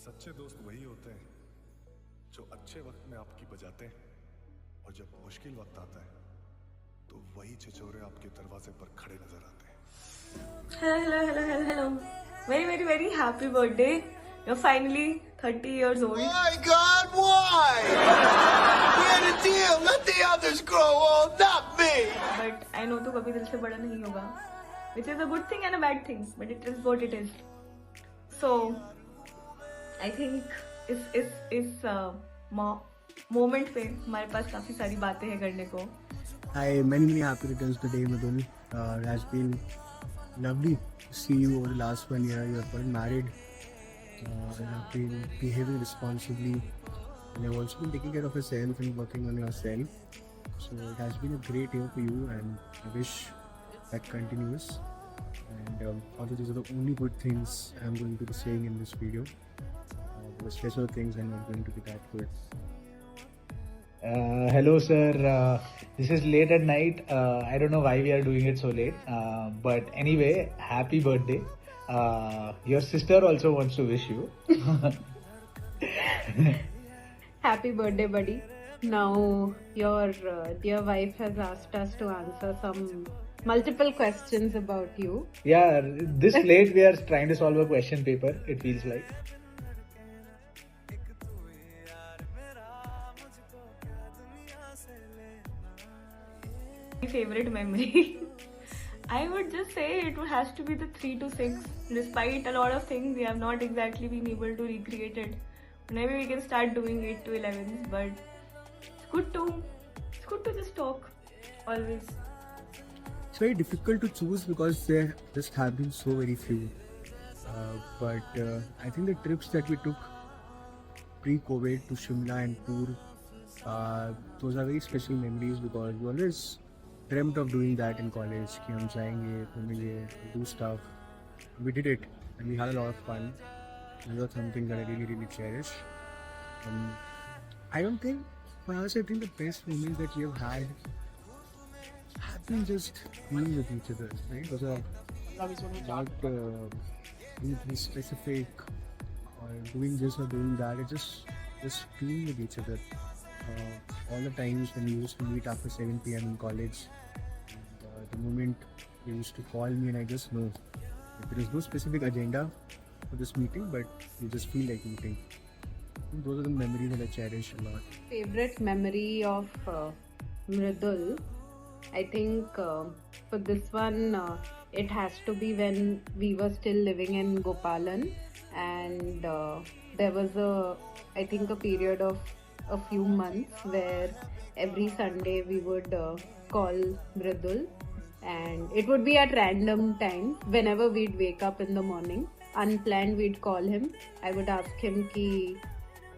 सच्चे दोस्त वही होते हैं जो अच्छे वक्त में आपकी बजाते हैं और जब मुश्किल वक्त आता है तो वही छिछोरे आपके दरवाजे पर खड़े नजर आते हैं. Hello. Very happy birthday. You're finally 30 years old. My God, why? We had a deal. Let the others grow old, not me. But I know तू कभी दिल से बड़ा नहीं होगा. Which is a good thing and a bad thing. But it is what it is. So, I think इस moment पे हमारे पास काफ़ी सारी बातें हैं करने को. Hi, many happy returns today, Mridul. It has been lovely to see you over the last 1 year. You have gotten married. You have been behaving responsibly. And you have also been taking care of yourself and working on yourself. So it has been a great year for you, and I wish that continues. And although these are the only good things I'm going to be saying in this video, the special things are not going to be that good. Hello sir, this is late at night. I don't know why we are doing it so late, but anyway, happy birthday. Your sister also wants to wish you. Happy birthday, buddy. Now your dear wife has asked us to answer some multiple questions about you. Yeah, this late we are trying to solve a question paper, it feels like. Favorite memory. I would just say it has to be the 3 to 6. Despite a lot of things, we have not exactly been able to recreate it. Maybe we can start doing 8 to 11s, but it's good to just talk always. It's very difficult to choose because there just have been so very few. But I think the trips that we took pre-COVID to Shimla and Tour, those are very special memories because we always dreamt of doing that in college. कि हम जाएंगे, घूमेंगे, do stuff. We did it and we had a lot of fun. Those are something that I really cherish. I don't think, but I think the best moments that we have had have been just being with each other, right? Those are not anything specific or doing this or doing that. It's just being with each other. All the times when we used to meet after 7 p.m. in college, and, the moment they used to call me and I just know that there is no specific agenda for this meeting, but you just feel like meeting. Those are the memories that I cherish a lot. Favorite memory of Mridul? I think for this one, it has to be when we were still living in Gopalan, and there was a period of a few months where every Sunday we would call Mridul, and it would be at random times. Whenever we'd wake up in the morning, unplanned, we'd call him. I would ask him ki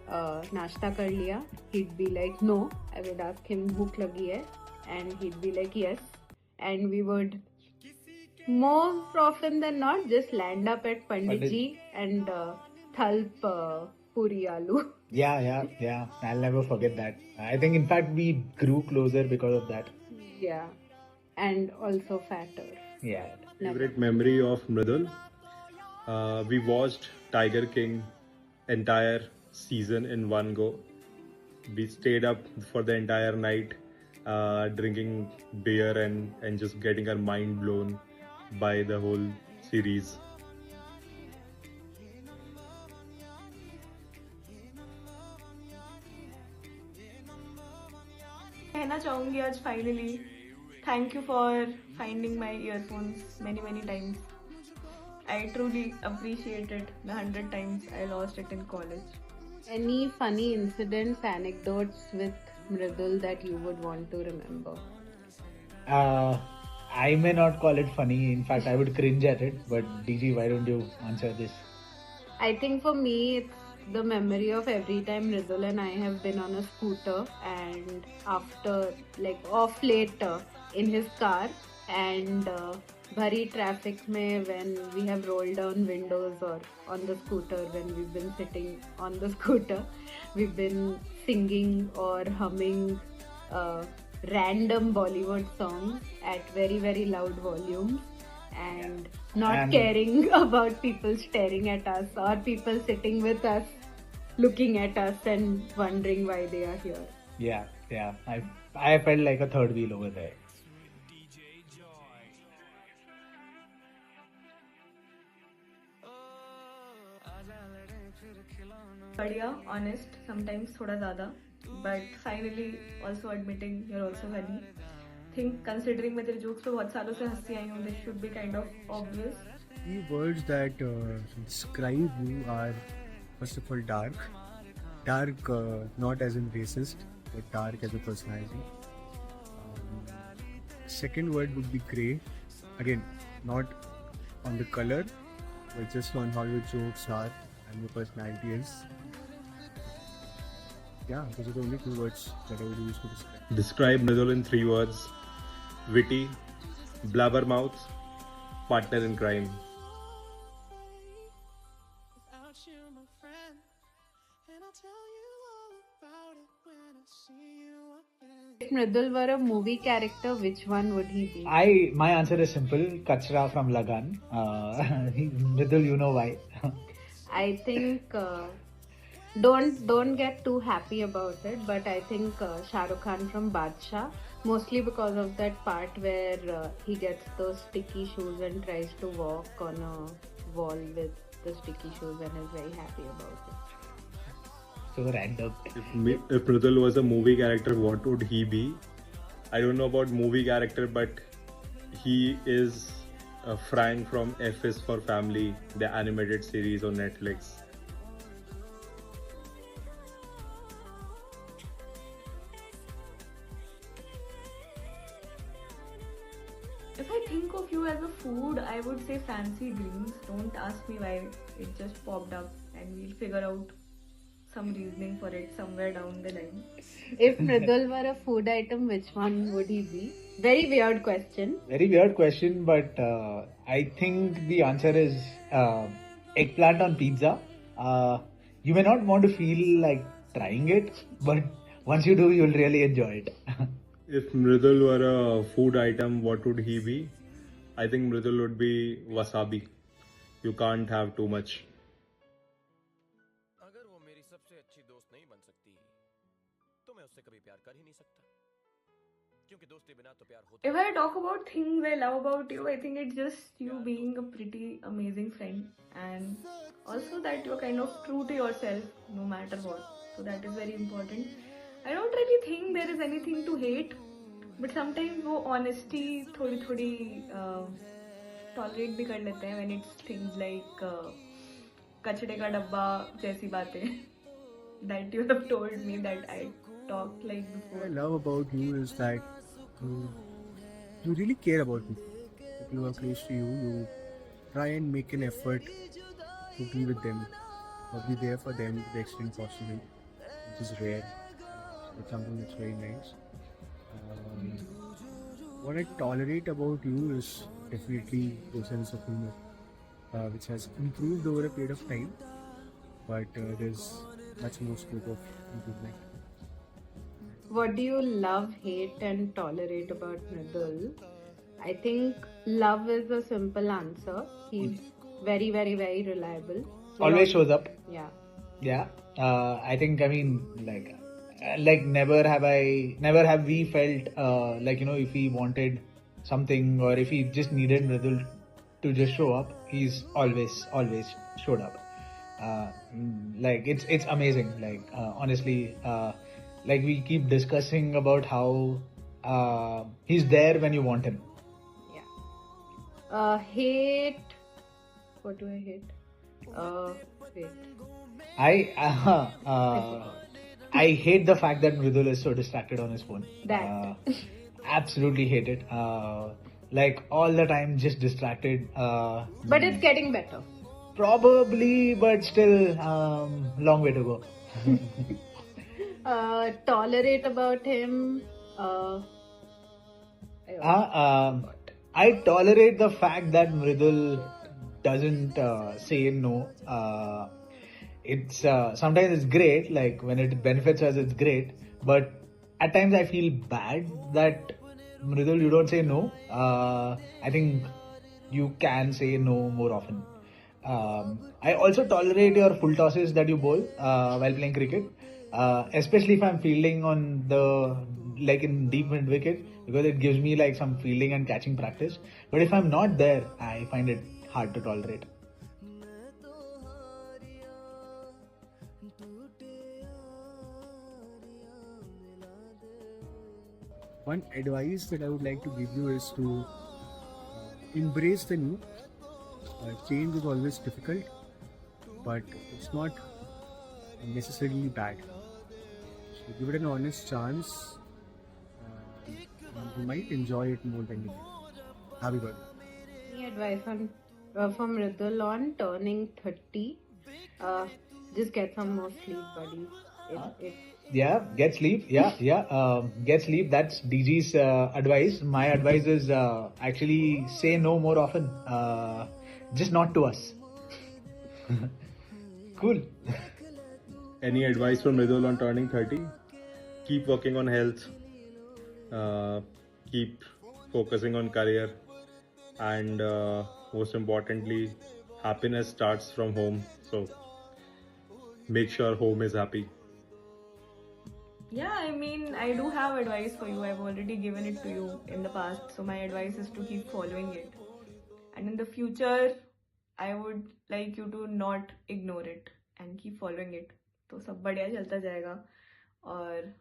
नाश्ता कर लिया. He'd be like no. I would ask him भूख लगी है, and he'd be like yes, and we would more often than not just land up at Panditji and thalp puri aloo. Yeah, I'll never forget that. I think in fact we grew closer because of that. Yeah, and also fatter. Yeah. Favorite memory of Mridul? We watched Tiger King entire season in one go. We stayed up for the entire night drinking beer and just getting our mind blown by the whole series. कहना चाहूँगी आज finally thank you for finding my earphones many times. I truly appreciate it the 100 times I lost it in college. Any funny incidents, anecdotes with Mridul that you would want to remember? I may not call it funny. In fact, I would cringe at it. But DG, why don't you answer this? I think for me, it's the memory of every time Mridul and I have been on a scooter, and after off late in his car, and bhari traffic mein when we have rolled down windows or on the scooter, when we've been sitting on the scooter, we've been singing or humming random Bollywood songs at very loud volumes, and not And- caring about people staring at us or people sitting with us looking at us and wondering why they are here. Yeah. I felt like a third wheel over there. बढ़िया, honest, sometimes थोड़ा ज़्यादा, but finally also admitting you're also funny. Think considering मैं तेरे jokes पे बहुत सालों से हंसी आई हूँ, this should be kind of obvious. The words that describe you are, first of all, dark. Dark, not as in racist, but dark as a personality. Second word would be grey. Again, not on the color, but just on how your jokes are and your personality is. Yeah, those are the only two words that I would use to describe. Describe Mridul in 3 words: witty, blabbermouth, partner in crime. If Mridul were a movie character, which one would he be? My answer is simple: Kachra from Lagan. Mridul, you know why? I think don't get too happy about it, but I think Shah Rukh Khan from Badshah, mostly because of that part where he gets those sticky shoes and tries to walk on a wall with the sticky shoes and is very happy about it. So random. If Mridul was a movie character, what would he be? I don't know about movie character, but he is Frank from F is for Family, the animated series on Netflix. If I think of you as a food, I would say fancy greens. Don't ask me why, it just popped up and we'll figure out some reasoning for it somewhere down the line. If Mridul were a food item, which one would he be? Very weird question. Very weird question, but I think the answer is eggplant on pizza. You may not want to feel like trying it, but once you do, you'll really enjoy it. If Mridul were a food item, what would he be? I think Mridul would be wasabi. You can't have too much. अगर वो मेरी सबसे अच्छी दोस्त नहीं बन सकती तो मैं उससे कभी प्यार कर ही नहीं सकता क्योंकि दोस्ती बिना तो प्यार होता If I talk about things I love about you, I think it's just you being a pretty amazing friend and also that you're kind of true to yourself no matter what. So that is very important. I don't really think there is anything to hate, but sometimes वो honesty थोड़ी tolerate भी कर लेते हैं when it's things like कचड़े का डब्बा जैसी बातें that you have told me that I talked like What I before. love about you is that you really care about me. People who are close to you, you try and make an effort to be with them or be there for them to the extent possible, which is rare. It's something that's very nice. What I tolerate about you is definitely your sense of humor, which has improved over a period of time, but there's much more scope of improvement. What do you love, hate, and tolerate about Mridul? I think love is a simple answer. He's very, very, very reliable. Always shows up. Yeah. Yeah. I think, I mean, like never have we felt like, you know, if he wanted something or if he just needed Mridul to just show up, he's always showed up. Like it's amazing. Like honestly, like we keep discussing about how he's there when you want him. Yeah. Hate. What do I hate? Wait. I hate the fact that Mridul is so distracted on his phone. That. Absolutely hate it. Like all the time, just distracted. But it's getting better. Probably, but still, long way to go. Tolerate about him. I tolerate the fact that Mridul doesn't say no. It's sometimes it's great, like when it benefits us, it's great. But at times I feel bad that Mridul, you don't say no. I think you can say no more often. I also tolerate your full tosses that you bowl while playing cricket, especially if I'm fielding on the like in deep mid wicket, because it gives me like some fielding and catching practice. But if I'm not there, I find it hard to tolerate. One advice that I would like to give you is to embrace the new. Change is always difficult, but it's not necessarily bad. So give it an honest chance. You might enjoy it more than you think. Happy birthday. Any advice on from Mridul on turning 30? Just get some more sleep, buddy. Yeah, get sleep. Get sleep. That's DG's advice. My advice is actually say no more often. Just not to us. Cool. Any advice from Mridul on turning 30? Keep working on health. Keep focusing on career. And most importantly, happiness starts from home. So make sure home is happy. Yeah, I mean, I do have advice for you. I've already given it to you in the past. So my advice is to keep following it. And in the future, I would like you to not ignore it and keep following it. तो सब बढ़िया चलता जाएगा. और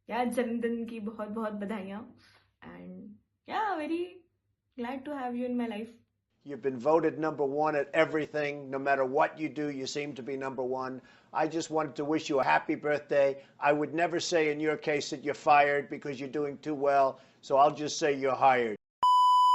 यार जन्मदिन की बहुत बहुत बधाइयाँ. And yeah, very glad to have you in my life. You've been voted number one at everything. No matter what you do, you seem to be number one. I just wanted to wish you a happy birthday. I would never say in your case that you're fired because you're doing too well. So I'll just say you're hired.